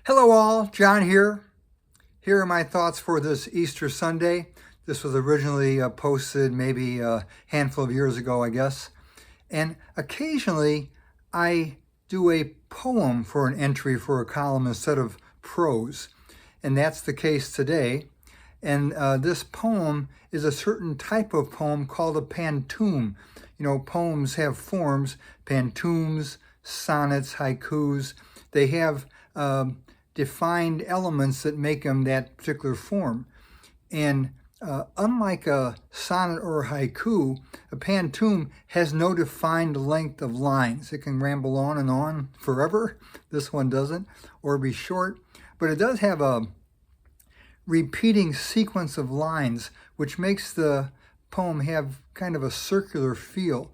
Hello all, John here. Here are my thoughts for this Easter Sunday. This was originally posted maybe a handful of years ago, I guess. And occasionally I do a poem for an entry for a column instead of prose. And that's the case today. And this poem is a certain type of poem called a pantoum. You know, poems have forms, pantoums, sonnets, haikus. They have defined elements that make them that particular form. And unlike a sonnet or a haiku, a pantoum has no defined length of lines. It can ramble on and on forever. This one doesn't, or be short. But it does have a repeating sequence of lines, which makes the poem have kind of a circular feel.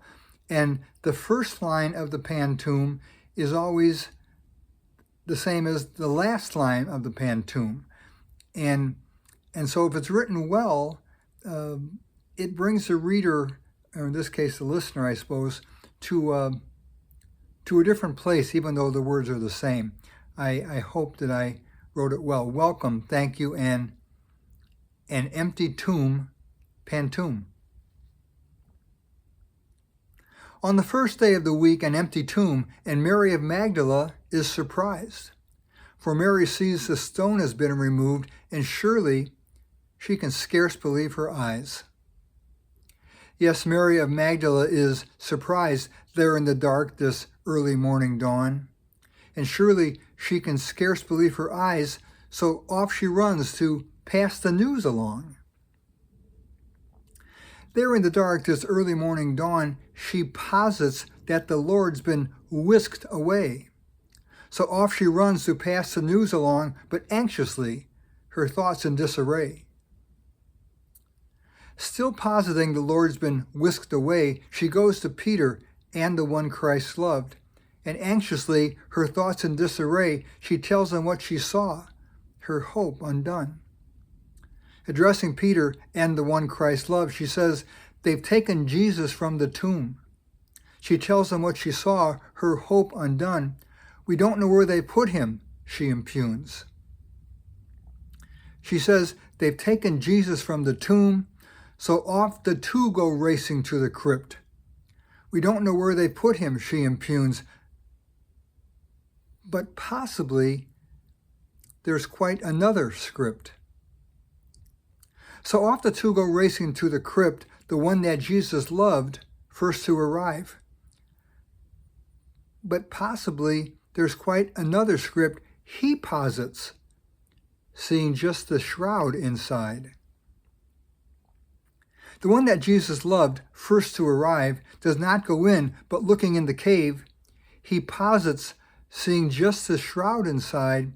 And the first line of the pantoum is always the same as the last line of the pantoum. And so if it's written well, it brings the reader, or in this case the listener, I suppose, to a different place, even though the words are the same. I hope that I wrote it well. Welcome, thank you, and an empty tomb, pantoum. On the first day of the week, an empty tomb, and Mary of Magdala is surprised. For Mary sees the stone has been removed, and surely she can scarce believe her eyes. Yes, Mary of Magdala is surprised there in the dark this early morning dawn, and surely she can scarce believe her eyes, so off she runs to pass the news along. There in the dark this early morning dawn, she posits that the Lord's been whisked away. So off she runs to pass the news along, but anxiously, her thoughts in disarray. Still positing the Lord's been whisked away, she goes to Peter and the one Christ loved, and anxiously, her thoughts in disarray, she tells them what she saw, her hope undone. Addressing Peter and the one Christ loved, she says, they've taken Jesus from the tomb. She tells them what she saw, her hope undone. We don't know where they put him, she impugns. She says, they've taken Jesus from the tomb, so off the two go racing to the crypt. We don't know where they put him, she impugns. But possibly there's quite another script. So off the two go racing to the crypt, the one that Jesus loved, first to arrive. But possibly there's quite another script he posits, seeing just the shroud inside. The one that Jesus loved, first to arrive, does not go in, but looking in the cave, he posits, seeing just the shroud inside.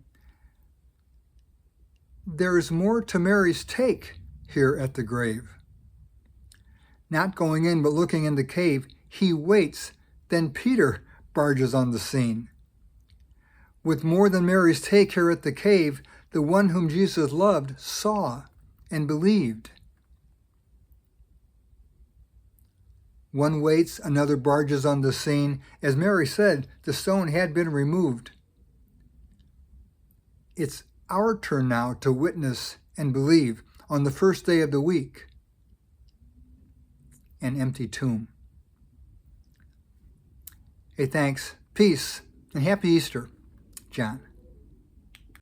There is more to Mary's take here at the grave. Not going in, but looking in the cave, he waits, then Peter barges on the scene. With more than Mary's take here at the cave, the one whom Jesus loved saw and believed. One waits, another barges on the scene. As Mary said, the stone had been removed. It's our turn now to witness and believe on the first day of the week, an empty tomb. Hey, thanks, peace, and happy Easter, John.